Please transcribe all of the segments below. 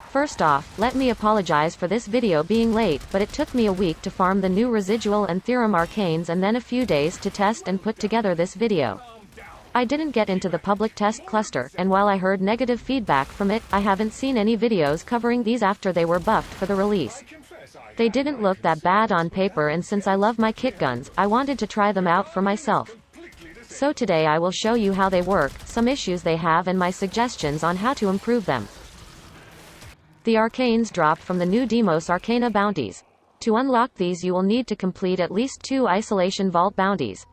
First off, let me apologize for this video being late, but it took me a week to farm the new Residual and Theorem Arcanes and then a few days to test and put together this video. I didn't get into the public test cluster, and while I heard negative feedback from it, I haven't seen any videos covering these after they were buffed for the release. They didn't look that bad on paper, and since I love my kit guns, I wanted to try them out for myself. So today I will show you how they work, some issues they have, and my suggestions on how to improve them. The Arcanes drop from the new Demos Arcana bounties. To unlock these you will need to complete at least 2 Isolation Vault bounties.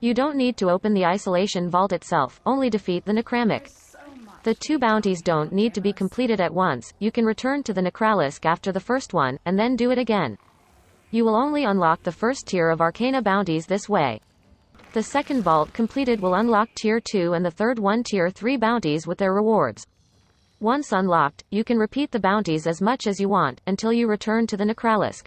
You don't need to open the Isolation Vault itself, only defeat the Necramic. The 2 bounties don't need to be completed at once, you can return to the Necralisk after the first one, and then do it again. You will only unlock the first tier of Arcana bounties this way. The second vault completed will unlock Tier 2 and the third one Tier 3 bounties with their rewards. Once unlocked, you can repeat the bounties as much as you want, until you return to the Necralisk.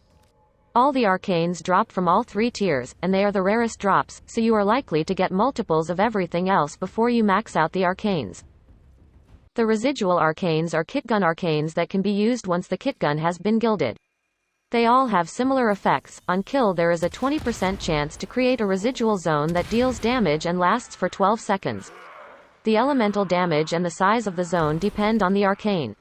All the Arcanes drop from all 3 tiers, and they are the rarest drops, so you are likely to get multiples of everything else before you max out the Arcanes. The Residual Arcanes are kitgun Arcanes that can be used once the kitgun has been gilded. They all have similar effects. On kill there is a 20% chance to create a residual zone that deals damage and lasts for 12 seconds. The elemental damage and the size of the zone depend on the arcane.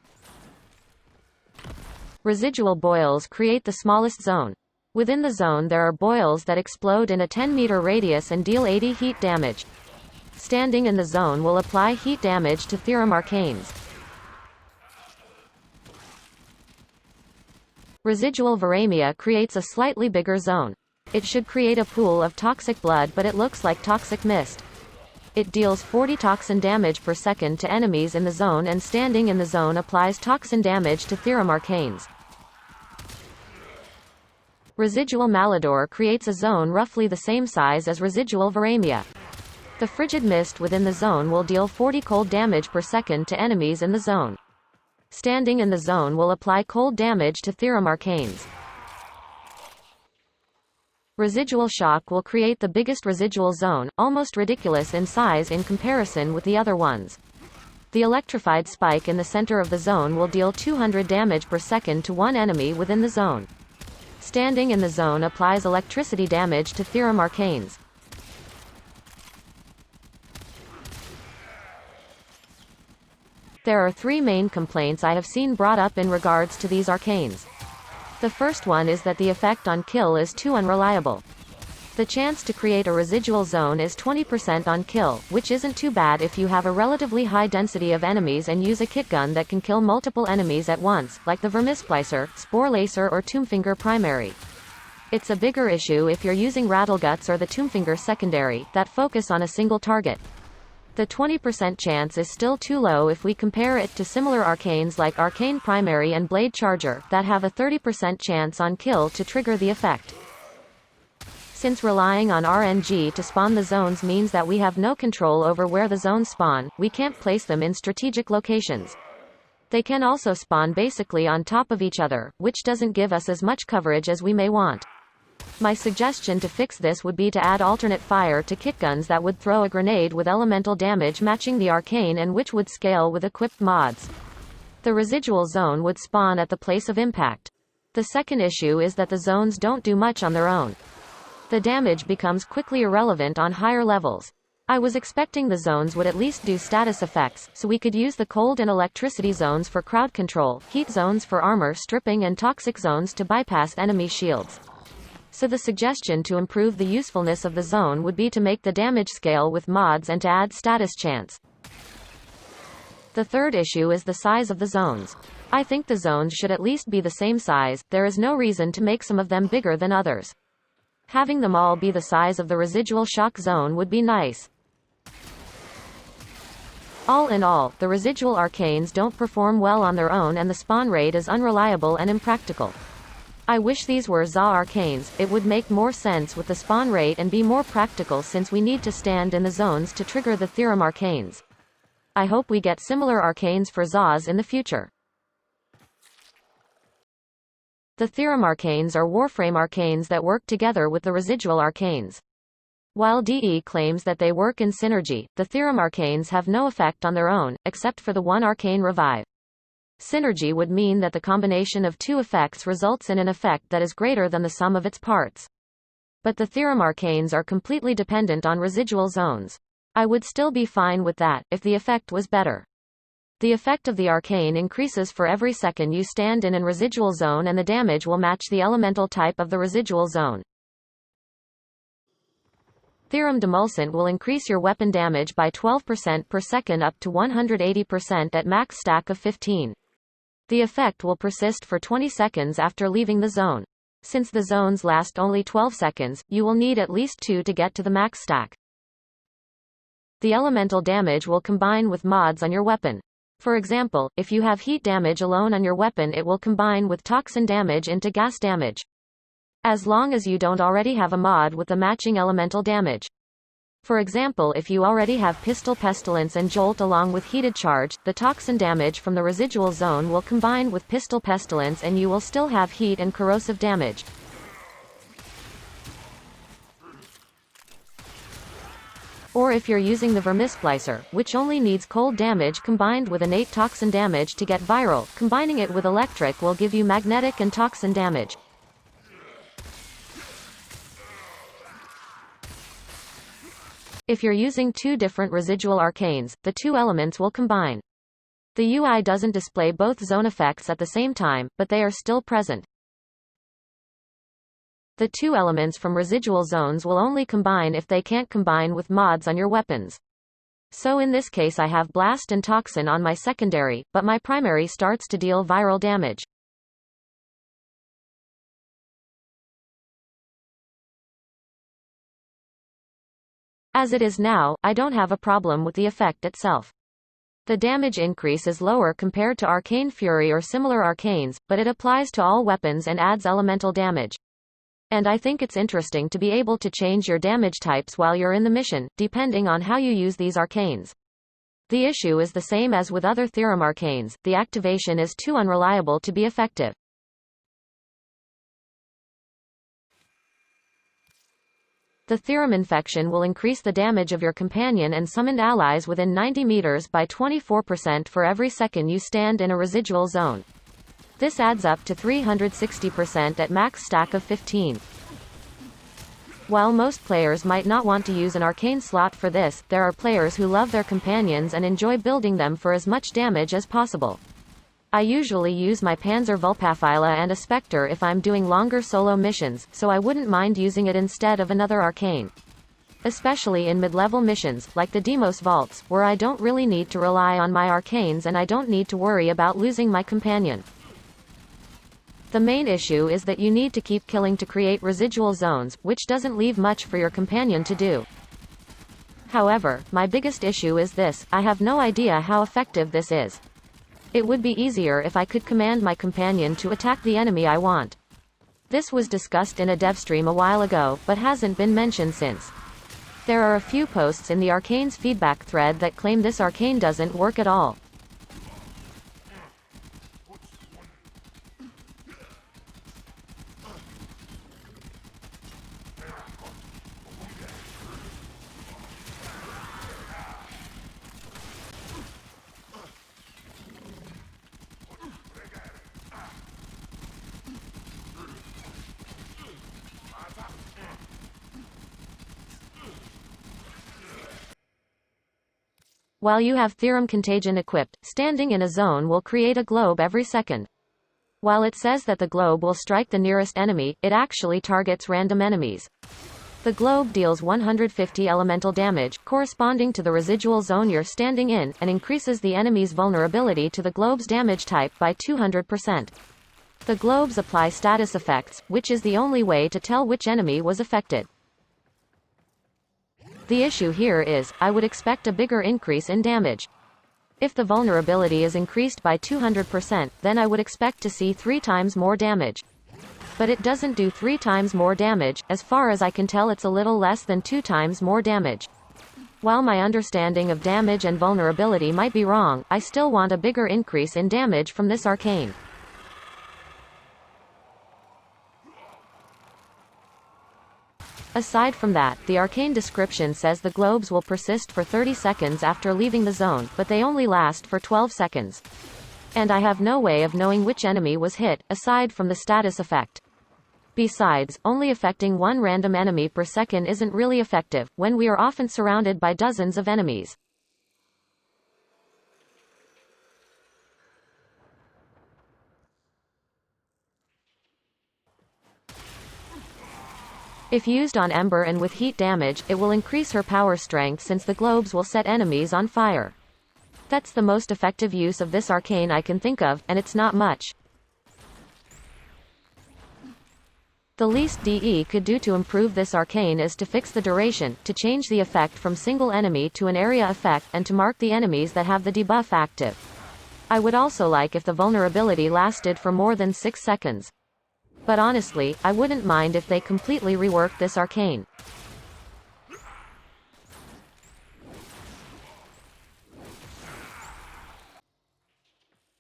Residual boils create the smallest zone. Within the zone there are boils that explode in a 10-meter radius and deal 80 heat damage. Standing in the zone will apply heat damage to Theorem Arcanes. Residual Viremia creates a slightly bigger zone. It should create a pool of toxic blood, but it looks like toxic mist. It deals 40 toxin damage per second to enemies in the zone, and standing in the zone applies toxin damage to Theorem Arcanes. Residual Malodor creates a zone roughly the same size as Residual Viremia. The frigid mist within the zone will deal 40 cold damage per second to enemies in the zone. Standing in the zone will apply cold damage to Theorem Arcanes. Residual Shock will create the biggest residual zone, almost ridiculous in size in comparison with the other ones. The electrified spike in the center of the zone will deal 200 damage per second to one enemy within the zone. Standing in the zone applies electricity damage to Theorem Arcanes. There are 3 main complaints I have seen brought up in regards to these Arcanes. The first one is that the effect on kill is too unreliable. The chance to create a residual zone is 20% on kill, which isn't too bad if you have a relatively high density of enemies and use a kitgun that can kill multiple enemies at once, like the Vermisplicer, Spore Lacer or Tombfinger primary. It's a bigger issue if you're using Rattleguts or the Tombfinger secondary, that focus on a single target. The 20% chance is still too low if we compare it to similar arcanes like Arcane Primary and Blade Charger, that have a 30% chance on kill to trigger the effect. Since relying on RNG to spawn the zones means that we have no control over where the zones spawn, we can't place them in strategic locations. They can also spawn basically on top of each other, which doesn't give us as much coverage as we may want. My suggestion to fix this would be to add alternate fire to kitguns that would throw a grenade with elemental damage matching the arcane and which would scale with equipped mods. The residual zone would spawn at the place of impact. The second issue is that the zones don't do much on their own. The damage becomes quickly irrelevant on higher levels. I was expecting the zones would at least do status effects, so we could use the cold and electricity zones for crowd control, heat zones for armor stripping, and toxic zones to bypass enemy shields. So the suggestion to improve the usefulness of the zone would be to make the damage scale with mods and to add status chance. The third issue is the size of the zones. I think the zones should at least be the same size, there is no reason to make some of them bigger than others. Having them all be the size of the Residual Shock zone would be nice. All in all, the Residual Arcanes don't perform well on their own and the spawn rate is unreliable and impractical. I wish these were ZA Arcanes, it would make more sense with the spawn rate and be more practical since we need to stand in the zones to trigger the Theorem Arcanes. I hope we get similar Arcanes for ZAs in the future. The Theorem Arcanes are Warframe Arcanes that work together with the Residual Arcanes. While DE claims that they work in synergy, the Theorem Arcanes have no effect on their own, except for the one Arcane Revive. Synergy would mean that the combination of two effects results in an effect that is greater than the sum of its parts. But the Theorem Arcanes are completely dependent on residual zones. I would still be fine with that, if the effect was better. The effect of the arcane increases for every second you stand in an residual zone, and the damage will match the elemental type of the residual zone. Theorem Demulcent will increase your weapon damage by 12% per second up to 180% at max stack of 15. The effect will persist for 20 seconds after leaving the zone. Since the zones last only 12 seconds, you will need at least 2 to get to the max stack. The elemental damage will combine with mods on your weapon. For example, if you have heat damage alone on your weapon, it will combine with toxin damage into gas damage. As long as you don't already have a mod with the matching elemental damage. For example, if you already have Pistol Pestilence and Jolt along with Heated Charge, the toxin damage from the residual zone will combine with Pistol Pestilence and you will still have heat and corrosive damage. Or if you're using the Vermisplicer, which only needs cold damage combined with innate toxin damage to get viral, combining it with electric will give you magnetic and toxin damage. If you're using two different residual arcanes, the two elements will combine. The UI doesn't display both zone effects at the same time, but they are still present. The two elements from residual zones will only combine if they can't combine with mods on your weapons. So in this case I have Blast and Toxin on my secondary, but my primary starts to deal viral damage. As it is now, I don't have a problem with the effect itself. The damage increase is lower compared to Arcane Fury or similar arcanes, but it applies to all weapons and adds elemental damage. And I think it's interesting to be able to change your damage types while you're in the mission, depending on how you use these arcanes. The issue is the same as with other Theorem Arcanes, the activation is too unreliable to be effective. The Theorem Infection will increase the damage of your companion and summoned allies within 90 meters by 24% for every second you stand in a residual zone. This adds up to 360% at max stack of 15. While most players might not want to use an arcane slot for this, there are players who love their companions and enjoy building them for as much damage as possible. I usually use my Panzer Vulpaphyla and a Spectre if I'm doing longer solo missions, so I wouldn't mind using it instead of another arcane. Especially in mid-level missions, like the Demos Vaults, where I don't really need to rely on my arcanes and I don't need to worry about losing my companion. The main issue is that you need to keep killing to create residual zones, which doesn't leave much for your companion to do. However, my biggest issue is this: I have no idea how effective this is. It would be easier if I could command my companion to attack the enemy I want. This was discussed in a dev stream a while ago, but hasn't been mentioned since. There are a few posts in the Arcanes feedback thread that claim this arcane doesn't work at all. While you have Theorem Contagion equipped, standing in a zone will create a globe every second. While it says that the globe will strike the nearest enemy, it actually targets random enemies. The globe deals 150 elemental damage, corresponding to the residual zone you're standing in, and increases the enemy's vulnerability to the globe's damage type by 200%. The globes apply status effects, which is the only way to tell which enemy was affected. The issue here is, I would expect a bigger increase in damage. If the vulnerability is increased by 200%, then I would expect to see 3 times more damage. But it doesn't do 3 times more damage, as far as I can tell it's a little less than 2 times more damage. While my understanding of damage and vulnerability might be wrong, I still want a bigger increase in damage from this arcane. Aside from that, the arcane description says the globes will persist for 30 seconds after leaving the zone, but they only last for 12 seconds. And I have no way of knowing which enemy was hit, aside from the status effect. Besides, only affecting one random enemy per second isn't really effective, when we are often surrounded by dozens of enemies. If used on Ember and with heat damage, it will increase her power strength since the globes will set enemies on fire. That's the most effective use of this arcane I can think of, and it's not much. The least DE could do to improve this arcane is to fix the duration, to change the effect from single enemy to an area effect, and to mark the enemies that have the debuff active. I would also like if the vulnerability lasted for more than 6 seconds. But honestly, I wouldn't mind if they completely reworked this arcane.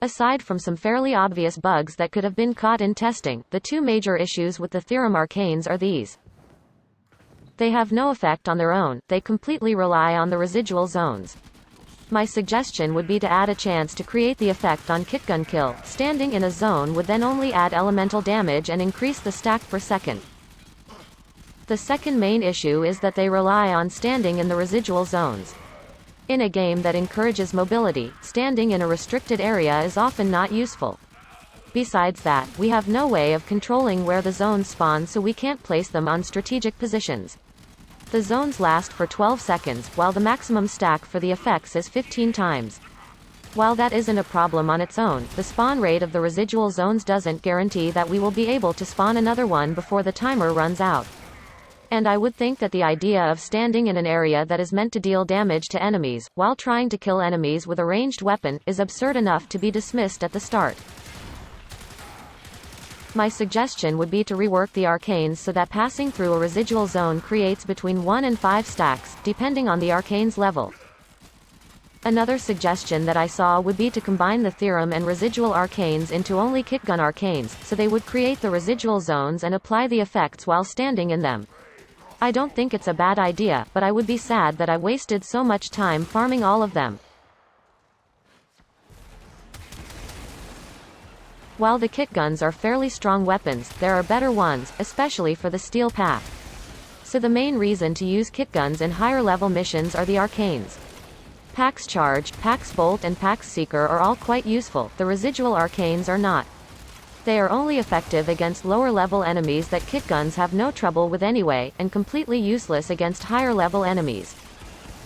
Aside from some fairly obvious bugs that could have been caught in testing, the two major issues with the Theorem Arcanes are these. They have no effect on their own, they completely rely on the residual zones. My suggestion would be to add a chance to create the effect on kitgun kill. Standing in a zone would then only add elemental damage and increase the stack per second. The second main issue is that they rely on standing in the residual zones. In a game that encourages mobility, standing in a restricted area is often not useful. Besides that, we have no way of controlling where the zones spawn, so we can't place them on strategic positions. The zones last for 12 seconds, while the maximum stack for the effects is 15 times. While that isn't a problem on its own, the spawn rate of the residual zones doesn't guarantee that we will be able to spawn another one before the timer runs out. And I would think that the idea of standing in an area that is meant to deal damage to enemies, while trying to kill enemies with a ranged weapon, is absurd enough to be dismissed at the start. My suggestion would be to rework the arcanes so that passing through a residual zone creates between 1 and 5 stacks, depending on the arcane's level. Another suggestion that I saw would be to combine the Theorem and Residual Arcanes into only kitgun arcanes, so they would create the residual zones and apply the effects while standing in them. I don't think it's a bad idea, but I would be sad that I wasted so much time farming all of them. While the kitguns are fairly strong weapons, there are better ones, especially for the steel path. So the main reason to use kitguns in higher level missions are the arcanes. Pax Charge, Pax Bolt and Pax Seeker are all quite useful, the residual arcanes are not. They are only effective against lower level enemies that kitguns have no trouble with anyway, and completely useless against higher level enemies.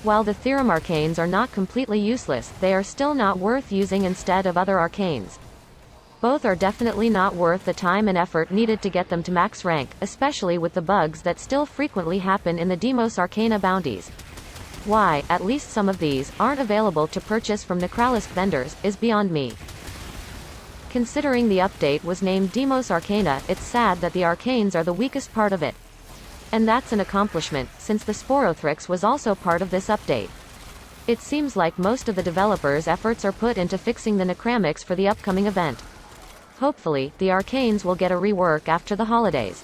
While the Theorem Arcanes are not completely useless, they are still not worth using instead of other arcanes. Both are definitely not worth the time and effort needed to get them to max rank, especially with the bugs that still frequently happen in the Demos Arcana bounties. Why, at least some of these, aren't available to purchase from Necralisk vendors, is beyond me. Considering the update was named Demos Arcana, it's sad that the arcanes are the weakest part of it. And that's an accomplishment, since the Sporothrix was also part of this update. It seems like most of the developers' efforts are put into fixing the Necramics for the upcoming event. Hopefully, the arcanes will get a rework after the holidays.